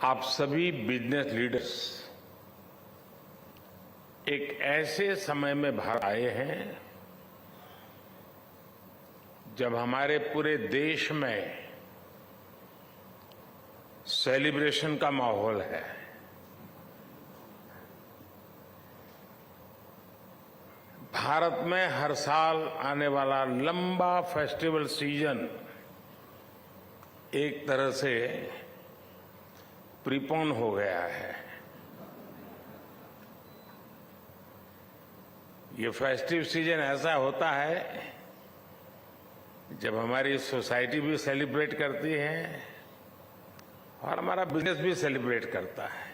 आप सभी business leaders एक ऐसे समय में भारत आए हैं जब हमारे पूरे देश में सेलिब्रेशन का माहौल है। भारत में हर साल आने वाला लंबा फेस्टिवल सीजन एक तरह से प्रीपोन हो गया है। ये फेस्टिव सीजन ऐसा होता है जब हमारी सोसाइटी भी सेलिब्रेट करती है और हमारा बिजनेस भी सेलिब्रेट करता है।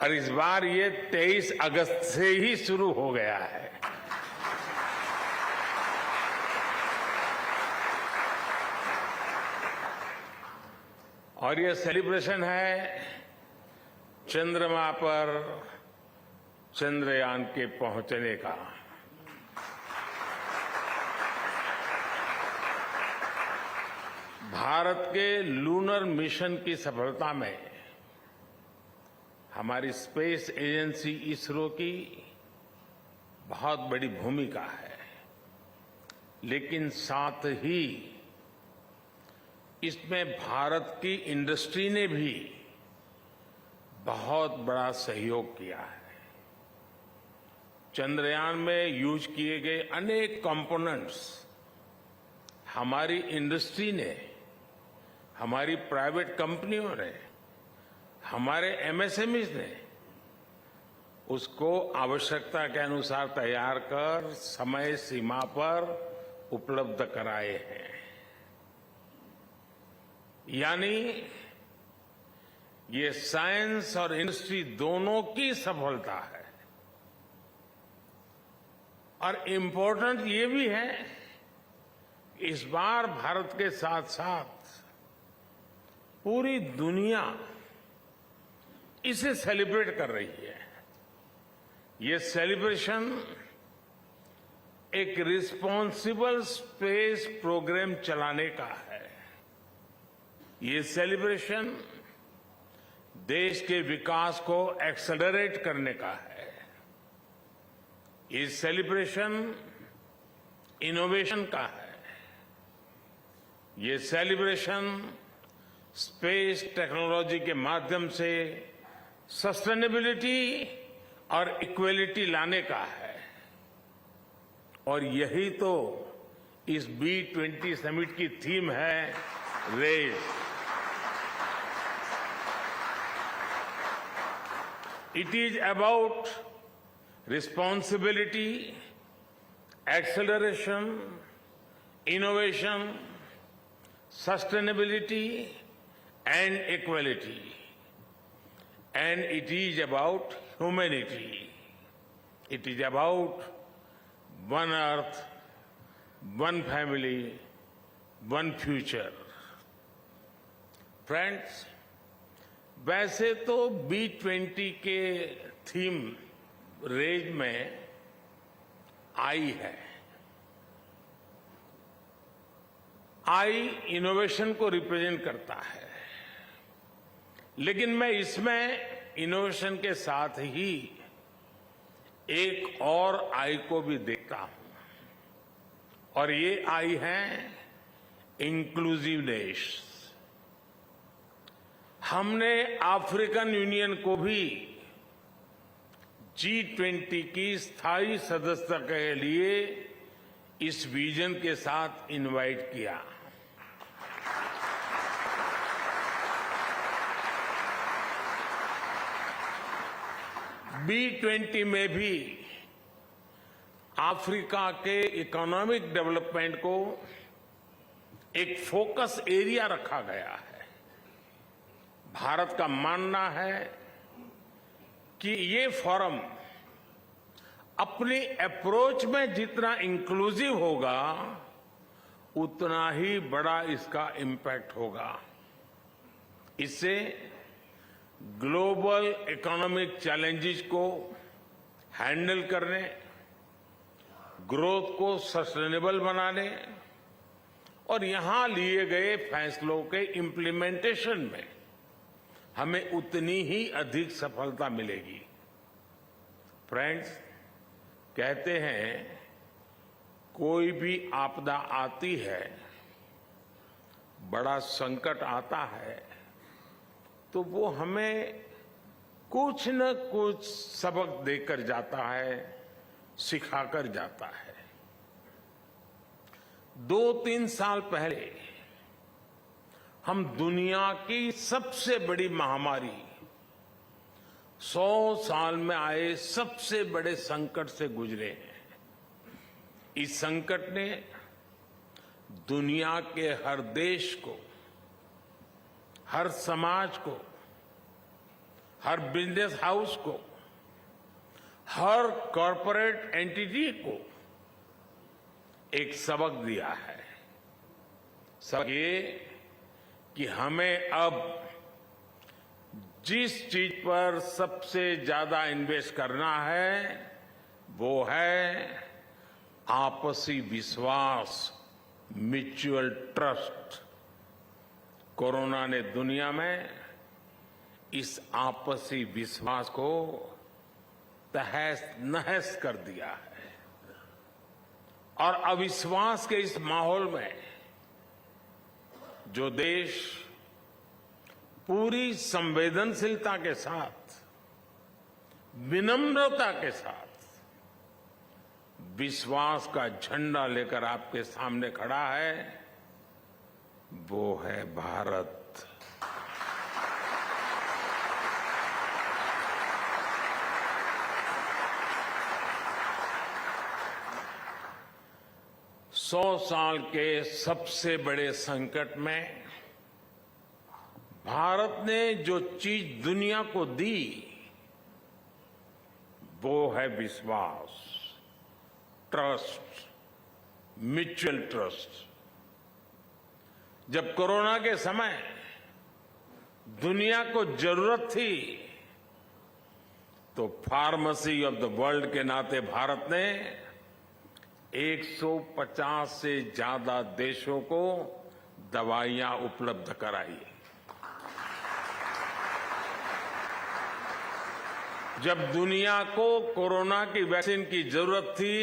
और इस बार ये 23 अगस्त से ही शुरू हो गया है। और ये सेलिब्रेशन है चंद्रमा पर चंद्रयान के पहुंचने का। भारत के लूनर मिशन की सफलता में हमारी स्पेस एजेंसी इसरो की बहुत बड़ी भूमिका है, लेकिन साथ ही इसमें भारत की इंडस्ट्री ने भी बहुत बड़ा सहयोग किया है। चंद्रयान में यूज किए गए अनेक कंपोनेंट्स हमारी इंडस्ट्री ने, हमारी प्राइवेट कंपनियों ने, हमारे एमएसएमईज ने उसको आवश्यकता के अनुसार तैयार कर समय सीमा पर उपलब्ध कराए हैं। यानी ये साइंस और इंडस्ट्री दोनों की सफलता है। और इम्पोर्टेंट ये भी है, इस बार भारत के साथ साथ पूरी दुनिया इसे सेलिब्रेट कर रही है। ये सेलिब्रेशन एक रिस्पॉन्सिबल स्पेस प्रोग्राम चलाने का है। ये सेलिब्रेशन देश के विकास को एक्सेलरेट करने का है। ये सेलिब्रेशन इनोवेशन का है। ये सेलिब्रेशन स्पेस टेक्नोलॉजी के माध्यम से सस्टेनेबिलिटी और इक्वलिटी लाने का है। और यही तो इस B20 समिट की थीम है, raise. It is about responsibility, acceleration, innovation, sustainability, and equality. And it is about humanity. It is about one earth, one family, one future. Friends, वैसे तो B20 के थीम रेज में आई है। आई innovation को represent करता है, लेकिन मैं इसमें इनोवेशन के साथ ही एक और आई को भी देखता हूं, और ये आई है इंक्लूसिवनेस। हमने अफ्रीकन यूनियन को भी G20 की स्थायी सदस्यता के लिए इस विजन के साथ इनवाइट किया। B20 में भी अफ्रीका के इकोनॉमिक डेवलपमेंट को एक फोकस एरिया रखा गया है। भारत का मानना है कि ये फोरम अपनी अप्रोच में जितना इंक्लूसिव होगा, उतना ही बड़ा इसका इम्पैक्ट होगा। इससे ग्लोबल इकोनॉमिक चैलेंजेस को हैंडल करने, ग्रोथ को सस्टेनेबल बनाने और यहां लिए गए फैसलों के इम्प्लीमेंटेशन में हमें उतनी ही अधिक सफलता मिलेगी। फ्रेंड्स, कहते हैं कोई भी आपदा आती है, बड़ा संकट आता है, तो वो हमें कुछ न कुछ सबक देकर जाता है, सिखाकर जाता है। 2-3 साल पहले हम दुनिया की सबसे बड़ी महामारी, 100 साल में आए सबसे बड़े संकट से गुजरे हैं। इस संकट ने दुनिया के हर देश को, हर समाज को, हर बिजनेस हाउस को, हर कॉरपोरेट एंटिटी को एक सबक दिया है। सबक ये कि हमें अब जिस चीज पर सबसे ज्यादा इन्वेस्ट करना है वो है आपसी विश्वास, म्यूचुअल ट्रस्ट। कोरोना ने दुनिया में इस आपसी विश्वास को तहस नहस कर दिया है और अविश्वास के इस माहौल में जो देश पूरी संवेदनशीलता के साथ, विनम्रता के साथ विश्वास का झंडा लेकर आपके सामने खड़ा है, वो है भारत। सौ साल के सबसे बड़े संकट में भारत ने जो चीज दुनिया को दी वो है विश्वास, ट्रस्ट, म्यूचुअल ट्रस्ट। जब कोरोना के समय दुनिया को जरूरत थी तो फार्मेसी ऑफ द वर्ल्ड के नाते भारत ने 150 से ज्यादा देशों को दवाइयां उपलब्ध कराई। जब दुनिया को कोरोना की वैक्सीन की जरूरत थी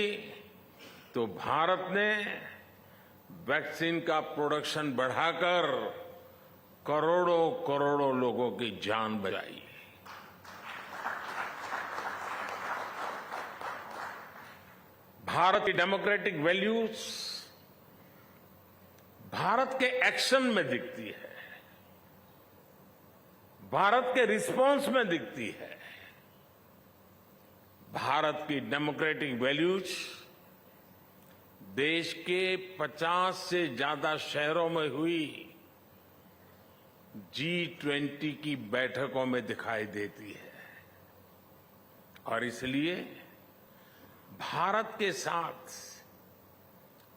तो भारत ने वैक्सीन का प्रोडक्शन बढ़ाकर करोड़ों करोड़ों लोगों की जान बचाई। भारत की डेमोक्रेटिक वैल्यूज भारत के एक्शन में दिखती है, भारत के रिस्पांस में दिखती है। भारत की डेमोक्रेटिक वैल्यूज देश के 50 से ज्यादा शहरों में हुई G20 की बैठकों में दिखाई देती है और इसलिए भारत के साथ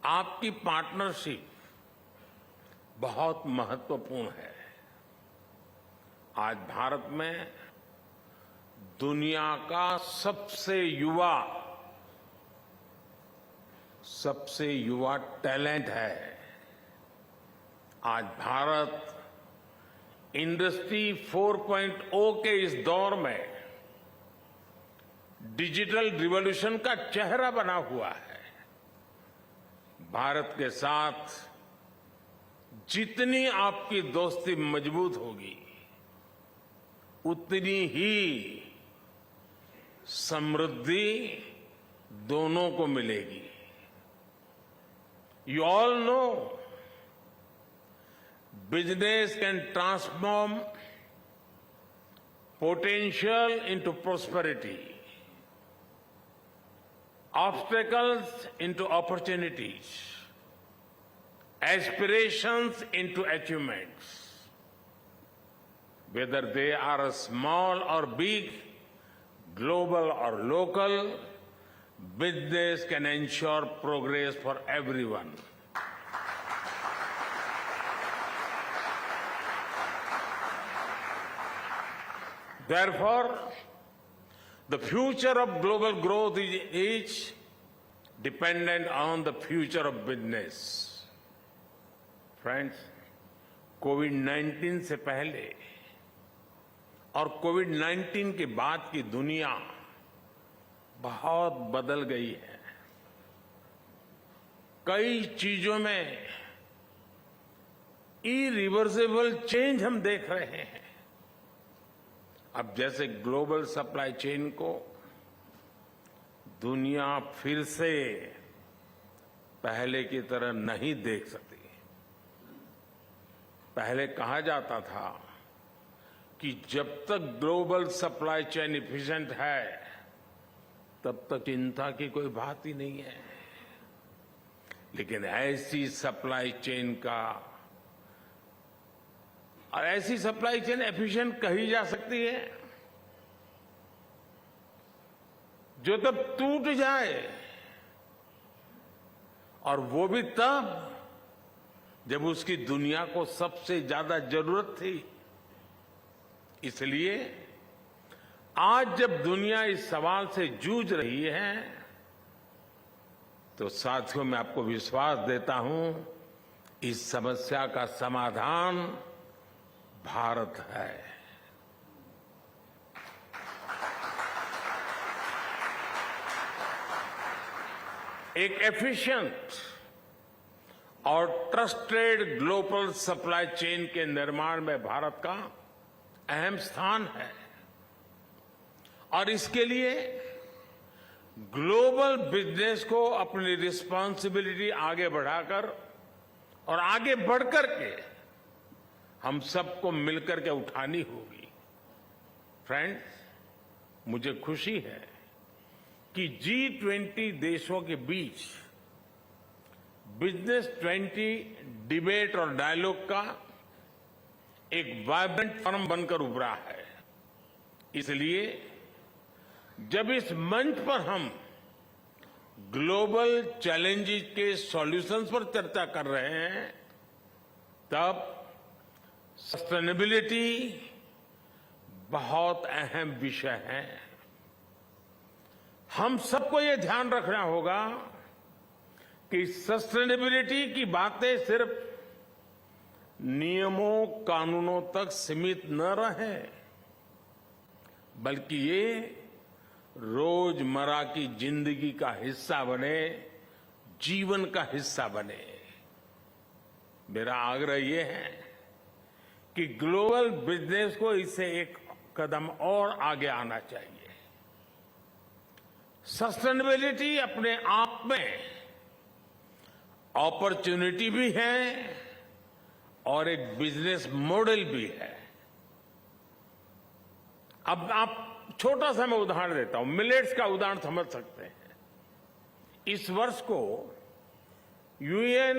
आपकी पार्टनरशिप बहुत महत्वपूर्ण है। आज भारत में दुनिया का सबसे युवा टैलेंट है। आज भारत इंडस्ट्री 4.0 के इस दौर में डिजिटल रिवॉल्यूशन का चेहरा बना हुआ है। भारत के साथ जितनी आपकी दोस्ती मजबूत होगी उतनी ही समृद्धि दोनों को मिलेगी। You all know business can transform potential into prosperity, obstacles into opportunities, aspirations into achievements. Whether they are small or big, global or local, business can ensure progress for everyone. Therefore, the future of global growth is dependent on the future of business. Friends, कोविड-19 से पहले और कोविड-19 के बाद की दुनिया बहुत बदल गई है। कई चीजों में इरिवर्सिबल चेंज हम देख रहे हैं। अब जैसे ग्लोबल सप्लाई चेन को दुनिया फिर से पहले की तरह नहीं देख सकती। पहले कहा जाता था कि जब तक ग्लोबल सप्लाई चेन इफिशिएंट है तब तक चिंता की कोई बात ही नहीं है। लेकिन ऐसी सप्लाई चेन का और ऐसी सप्लाई चेन एफिशिएंट कही जा सकती है जो तब टूट जाए, और वो भी तब जब उसकी दुनिया को सबसे ज्यादा जरूरत थी। इसलिए आज जब दुनिया इस सवाल से जूझ रही है तो साथियों, मैं आपको विश्वास देता हूं, इस समस्या का समाधान भारत है। एक एफिशिएंट और ट्रस्टेड ग्लोबल सप्लाई चेन के निर्माण में भारत का अहम स्थान है, और इसके लिए ग्लोबल बिजनेस को अपनी रिस्पांसिबिलिटी आगे बढ़ाकर और आगे बढ़कर के हम सबको मिलकर के उठानी होगी। फ्रेंड्स, मुझे खुशी है कि G20 देशों के बीच बिजनेस 20 डिबेट और डायलॉग का एक वाइब्रेंट फोरम बनकर उभरा है। इसलिए जब इस मंच पर हम ग्लोबल चैलेंजेस के सॉल्यूशंस पर चर्चा कर रहे हैं, तब सस्टेनेबिलिटी बहुत अहम विषय है। हम सबको ये ध्यान रखना होगा कि सस्टेनेबिलिटी की बातें सिर्फ नियमों कानूनों तक सीमित न रहे, बल्कि ये रोजमर्रा की जिंदगी का हिस्सा बने, जीवन का हिस्सा बने। मेरा आग्रह ये है कि ग्लोबल बिजनेस को इससे एक कदम और आगे आना चाहिए। सस्टेनेबिलिटी अपने आप में अपॉर्चुनिटी भी है और एक बिजनेस मॉडल भी है। अब आप छोटा सा मैं उदाहरण देता हूं, मिलेट्स का उदाहरण समझ सकते हैं। इस वर्ष को UN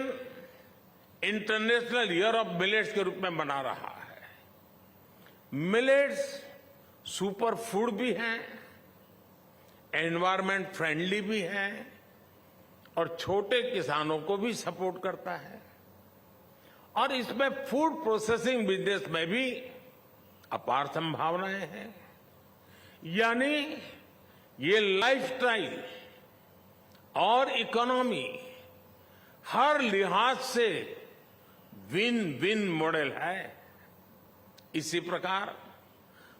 international year of millets के रूप में मना रहा है। मिलेट्स सुपर फूड भी हैं, एनवायरमेंट फ्रेंडली भी है और छोटे किसानों को भी सपोर्ट करता है, और इसमें फूड प्रोसेसिंग बिजनेस में भी अपार संभावनाएं हैं। यानी ये लाइफस्टाइल और इकोनॉमी हर लिहाज से विन विन मॉडल है। इसी प्रकार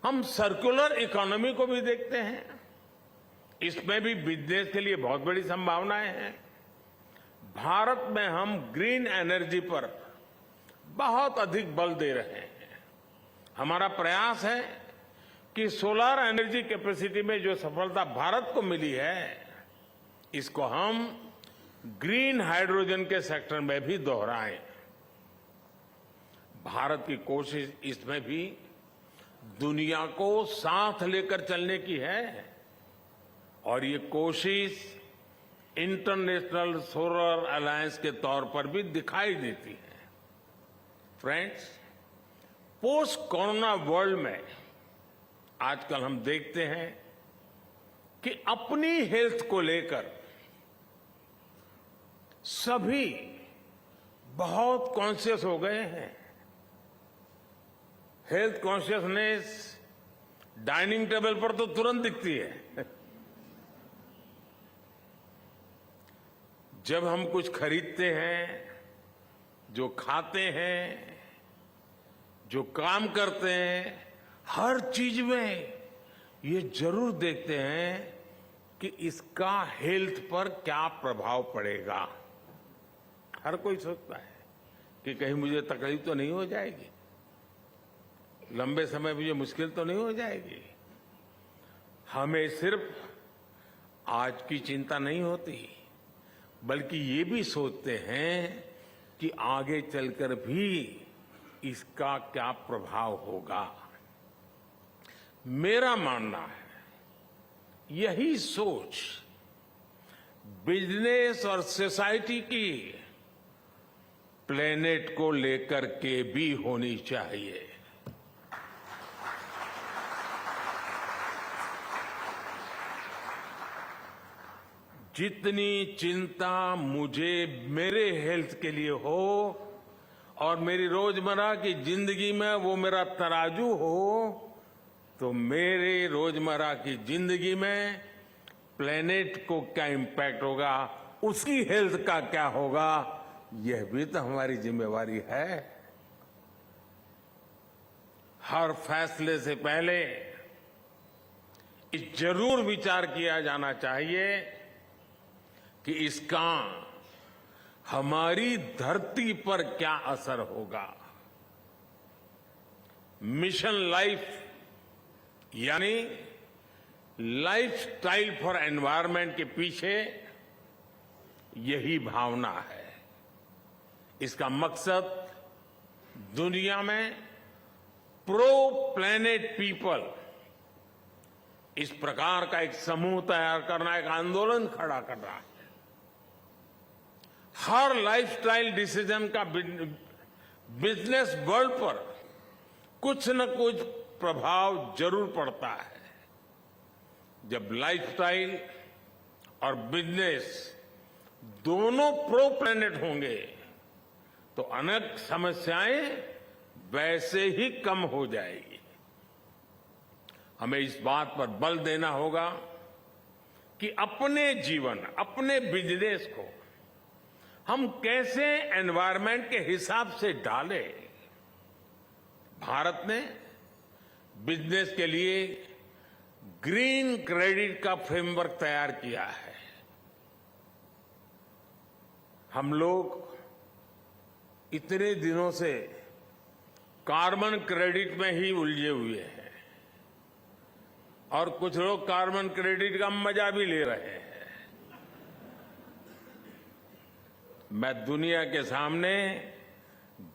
हम सर्कुलर इकोनॉमी को भी देखते हैं। इसमें भी बिजनेस के लिए बहुत बड़ी संभावनाएं हैं। भारत में हम ग्रीन एनर्जी पर बहुत अधिक बल दे रहे हैं। हमारा प्रयास है कि सोलर एनर्जी कैपेसिटी में जो सफलता भारत को मिली है, इसको हम ग्रीन हाइड्रोजन के सेक्टर में भी दोहराएं। भारत की कोशिश इसमें भी दुनिया को साथ लेकर चलने की है, और ये कोशिश इंटरनेशनल सोलर अलायंस के तौर पर भी दिखाई देती है। फ्रेंड्स, पोस्ट कोरोना वर्ल्ड में आजकल हम देखते हैं कि अपनी हेल्थ को लेकर सभी बहुत कॉन्शियस हो गए हैं। हेल्थ कॉन्शियसनेस डाइनिंग टेबल पर तो तुरंत दिखती है। जब हम कुछ खरीदते हैं, जो खाते हैं, जो काम करते हैं, हर चीज में ये जरूर देखते हैं कि इसका हेल्थ पर क्या प्रभाव पड़ेगा। हर कोई सोचता है कि कहीं मुझे तकलीफ तो नहीं हो जाएगी, लंबे समय मुझे मुश्किल तो नहीं हो जाएगी। हमें सिर्फ आज की चिंता नहीं होती, बल्कि ये भी सोचते हैं कि आगे चलकर भी इसका क्या प्रभाव होगा। मेरा मानना है यही सोच बिजनेस और सोसाइटी की प्लेनेट को लेकर के भी होनी चाहिए। जितनी चिंता मुझे मेरे हेल्थ के लिए हो और मेरी रोजमर्रा की जिंदगी में वो मेरा तराजू हो, तो मेरे रोजमर्रा की जिंदगी में प्लेनेट को क्या इम्पैक्ट होगा, उसकी हेल्थ का क्या होगा, यह भी तो हमारी जिम्मेवारी है। हर फैसले से पहले इस जरूर विचार किया जाना चाहिए कि इसका हमारी धरती पर क्या असर होगा। मिशन लाइफ यानी लाइफस्टाइल फॉर एनवायरनमेंट के पीछे यही भावना है। इसका मकसद दुनिया में प्रो प्लेनेट पीपल, इस प्रकार का एक समूह तैयार करना, एक आंदोलन खड़ा करना है। हर लाइफस्टाइल डिसीजन का बिजनेस वर्ल्ड पर कुछ न कुछ प्रभाव जरूर पड़ता है। जब लाइफस्टाइल और बिजनेस दोनों प्रो प्लेनेट होंगे तो अनेक समस्याएं वैसे ही कम हो जाएगी। हमें इस बात पर बल देना होगा कि अपने जीवन, अपने बिजनेस को हम कैसे एनवायरनमेंट के हिसाब से डालें। भारत ने बिजनेस के लिए ग्रीन क्रेडिट का फ्रेमवर्क तैयार किया है। हम लोग इतने दिनों से कार्बन क्रेडिट में ही उलझे हुए हैं और कुछ लोग कार्बन क्रेडिट का मजा भी ले रहे हैं। मैं दुनिया के सामने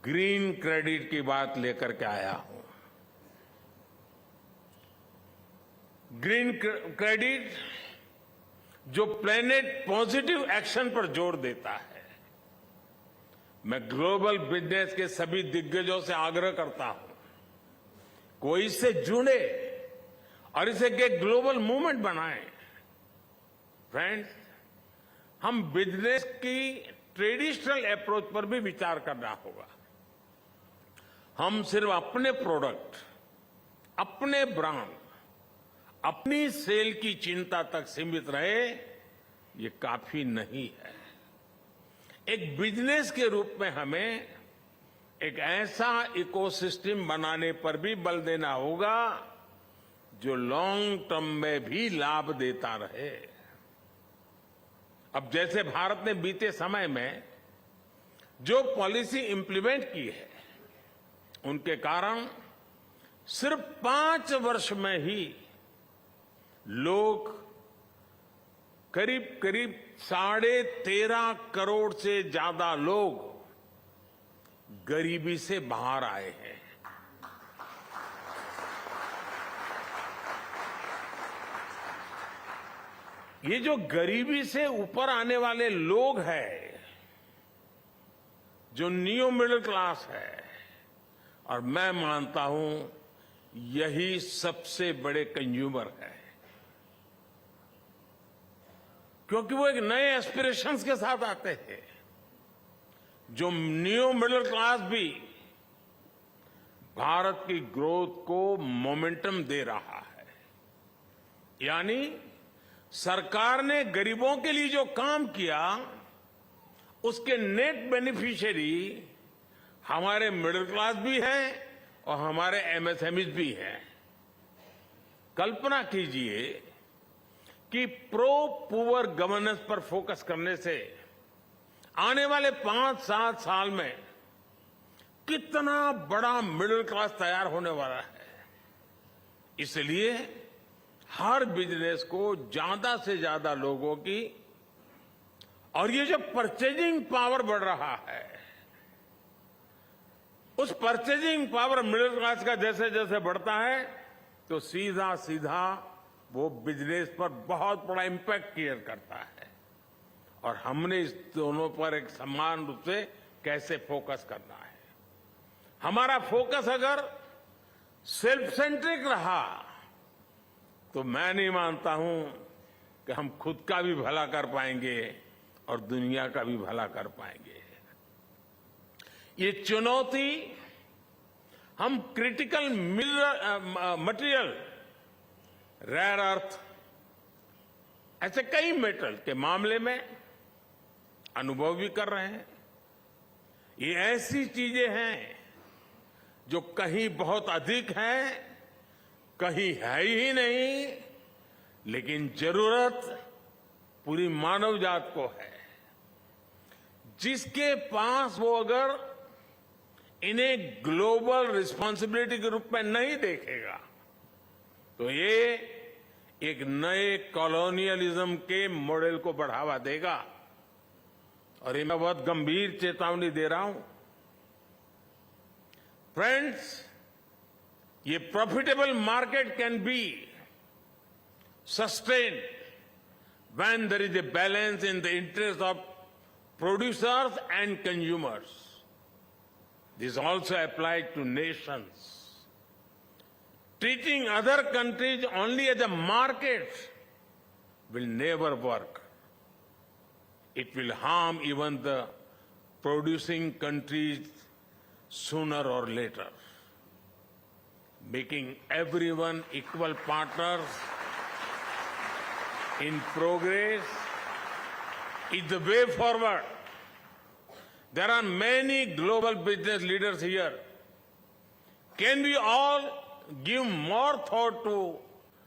ग्रीन क्रेडिट की बात लेकर के आया हूं। ग्रीन क्रेडिट जो प्लेनेट पॉजिटिव एक्शन पर जोर देता है। मैं ग्लोबल बिजनेस के सभी दिग्गजों से आग्रह करता हूं, कोई इससे जुड़े और इसे एक ग्लोबल मूवमेंट बनाएं। फ्रेंड्स, हम बिजनेस की ट्रेडिशनल अप्रोच पर भी विचार करना होगा। हम सिर्फ अपने प्रोडक्ट, अपने ब्रांड, अपनी सेल की चिंता तक सीमित रहे, ये काफी नहीं है। एक बिजनेस के रूप में हमें एक ऐसा इकोसिस्टम बनाने पर भी बल देना होगा जो लॉन्ग टर्म में भी लाभ देता रहे। अब जैसे भारत ने बीते समय में जो पॉलिसी इंप्लीमेंट की है, उनके कारण सिर्फ 5 वर्ष में ही लोग करीब करीब 13.5 करोड़ से ज्यादा लोग गरीबी से बाहर आए हैं। ये जो गरीबी से ऊपर आने वाले लोग हैं, जो न्यू मिडिल क्लास है, और मैं मानता हूं यही सबसे बड़े कंज्यूमर है, क्योंकि वो एक नए एस्पिरेशंस के साथ आते हैं। जो न्यू मिडिल क्लास भी भारत की ग्रोथ को मोमेंटम दे रहा है। यानी सरकार ने गरीबों के लिए जो काम किया, उसके नेट बेनिफिशियरी हमारे मिडिल क्लास भी हैं और हमारे एमएसएमईज भी हैं। कल्पना कीजिए कि प्रो पुअर गवर्नेंस पर फोकस करने से आने वाले 5-7 साल में कितना बड़ा मिडिल क्लास तैयार होने वाला है। इसलिए हर बिजनेस को ज्यादा से ज्यादा लोगों की, और ये जो परचेजिंग पावर बढ़ रहा है, उस परचेजिंग पावर मिडिल क्लास का जैसे जैसे बढ़ता है तो सीधा सीधा वो बिजनेस पर बहुत बड़ा इंपैक्ट क्रिएट करता है। और हमने इस दोनों पर एक समान रूप से कैसे फोकस करना है। हमारा फोकस अगर सेल्फ सेंट्रिक रहा तो मैं नहीं मानता हूं कि हम खुद का भी भला कर पाएंगे और दुनिया का भी भला कर पाएंगे। ये चुनौती हम क्रिटिकल मटेरियल, रेयर अर्थ, ऐसे कई मेटल के मामले में अनुभव भी कर रहे हैं। ये ऐसी चीजें हैं जो कहीं बहुत अधिक हैं, कहीं है ही नहीं, लेकिन जरूरत पूरी मानव जात को है। जिसके पास वो अगर इन्हें ग्लोबल रिस्पांसिबिलिटी के रूप में नहीं देखेगा तो ये एक नए कॉलोनियलिज्म के मॉडल को बढ़ावा देगा। और ये मैं बहुत गंभीर चेतावनी दे रहा हूं। फ्रेंड्स, ये profitable market can be sustained when there is a balance in the interest of producers and consumers. This also applies to nations. Treating other countries only as a market will never work. It will harm even the producing countries sooner or later. Making everyone equal partners in progress is the way forward. There are many global business leaders here. Can we all give more thought to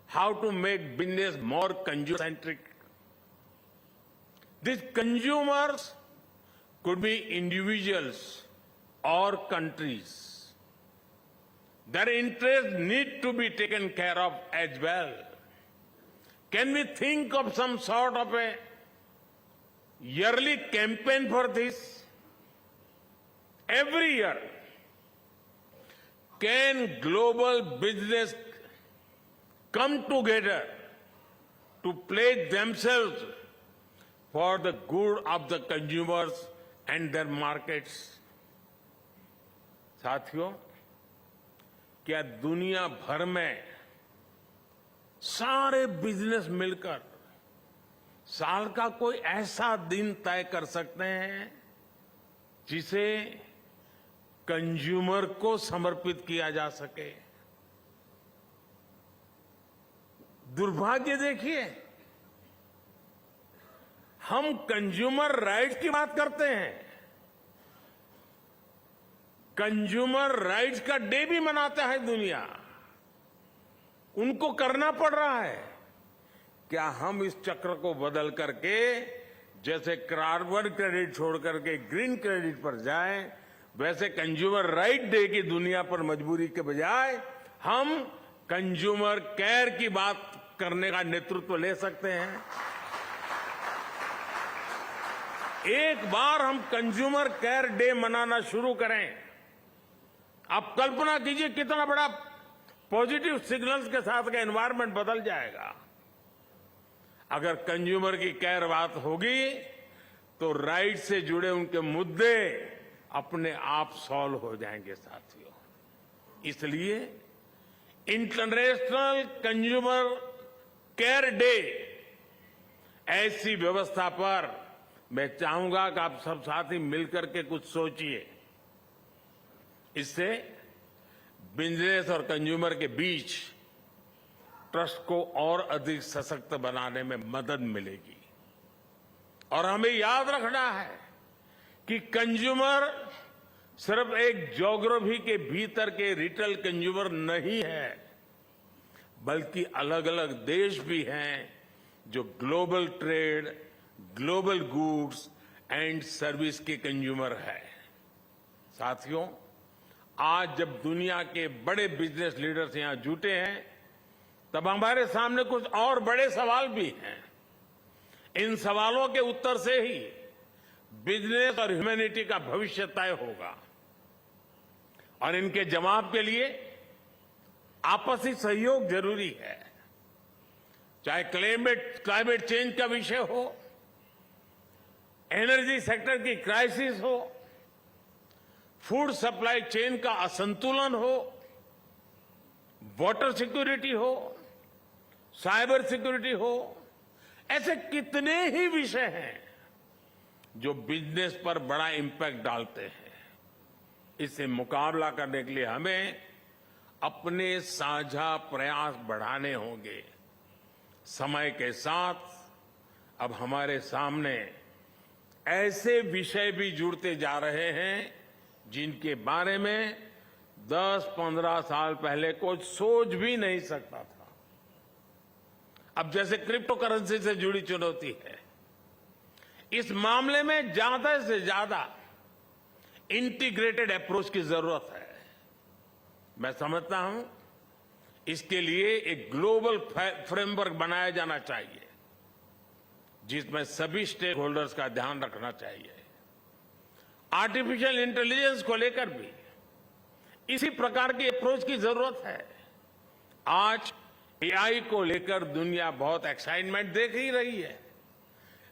how to make business more consumer-centric? These consumers could be individuals or countries. Their interests need to be taken care of as well. Can we think of some sort of a yearly campaign for this? Every year, can global business come together to pledge themselves for the good of the consumers and their markets? साथियों, क्या दुनिया भर में सारे business मिलकर साल का कोई ऐसा दिन तय कर सकते हैं जिसे कंज्यूमर को समर्पित किया जा सके? दुर्भाग्य देखिए, हम कंज्यूमर राइट्स की बात करते हैं, कंज्यूमर राइट्स का डे भी मनाता है दुनिया, उनको करना पड़ रहा है। क्या हम इस चक्र को बदल करके जैसे कार्बन क्रेडिट छोड़ करके ग्रीन क्रेडिट पर जाएं, वैसे कंज्यूमर राइट डे की दुनिया पर मजबूरी के बजाय हम कंज्यूमर केयर की बात करने का नेतृत्व ले सकते हैं? एक बार हम कंज्यूमर केयर डे मनाना शुरू करें, आप कल्पना कीजिए कितना बड़ा पॉजिटिव सिग्नल्स के साथ का एनवायरनमेंट बदल जाएगा। अगर कंज्यूमर की केयर बात होगी तो राइट से जुड़े उनके मुद्दे अपने आप सॉल्व हो जाएंगे साथियों। इसलिए इंटरनेशनल कंज्यूमर केयर डे ऐसी व्यवस्था पर मैं चाहूंगा कि आप सब साथी मिलकर के कुछ सोचिए। इससे बिजनेस और कंज्यूमर के बीच ट्रस्ट को और अधिक सशक्त बनाने में मदद मिलेगी। और हमें याद रखना है कि कंज्यूमर सिर्फ एक ज्योग्राफी के भीतर के रिटेल कंज्यूमर नहीं है, बल्कि अलग अलग देश भी हैं जो global trade, global goods and service के कंज्यूमर है। साथियों, आज जब दुनिया के बड़े बिजनेस लीडर्स यहां जुटे हैं, तब हमारे सामने कुछ और बड़े सवाल भी हैं। इन सवालों के उत्तर से ही बिजनेस और ह्यूमैनिटी का भविष्य तय होगा और इनके जवाब के लिए आपसी सहयोग जरूरी है। चाहे क्लाइमेट चेंज का विषय हो, एनर्जी सेक्टर की क्राइसिस हो, फूड सप्लाई चेन का असंतुलन हो, वाटर सिक्योरिटी हो, साइबर सिक्योरिटी हो, ऐसे कितने ही विषय हैं जो बिजनेस पर बड़ा इंपैक्ट डालते हैं। इससे मुकाबला करने के लिए हमें अपने साझा प्रयास बढ़ाने होंगे। समय के साथ अब हमारे सामने ऐसे विषय भी जुड़ते जा रहे हैं जिनके बारे में 10-15 साल पहले कोई सोच भी नहीं सकता था। अब जैसे क्रिप्टो करेंसी से जुड़ी चुनौती है, इस मामले में ज्यादा से ज्यादा इंटीग्रेटेड अप्रोच की जरूरत है। मैं समझता हूं इसके लिए एक ग्लोबल फ्रेमवर्क बनाया जाना चाहिए जिसमें सभी स्टेक होल्डर्स का ध्यान रखना चाहिए। आर्टिफिशियल इंटेलिजेंस को लेकर भी इसी प्रकार की अप्रोच की जरूरत है। आज एआई को लेकर दुनिया बहुत एक्साइटमेंट देख ही रही है,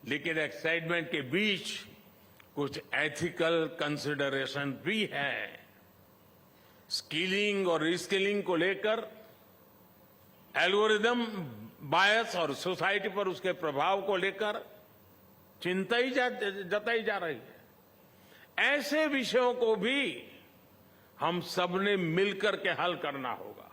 लेकिन एक्साइटमेंट के बीच कुछ एथिकल कंसिडरेशन भी है। स्किलिंग और रिस्किलिंग को लेकर एल्गोरिदम बायस और सोसाइटी पर उसके प्रभाव को लेकर चिंता ही जताई जा रही है। ऐसे विषयों को भी हम सबने मिलकर के हल करना होगा।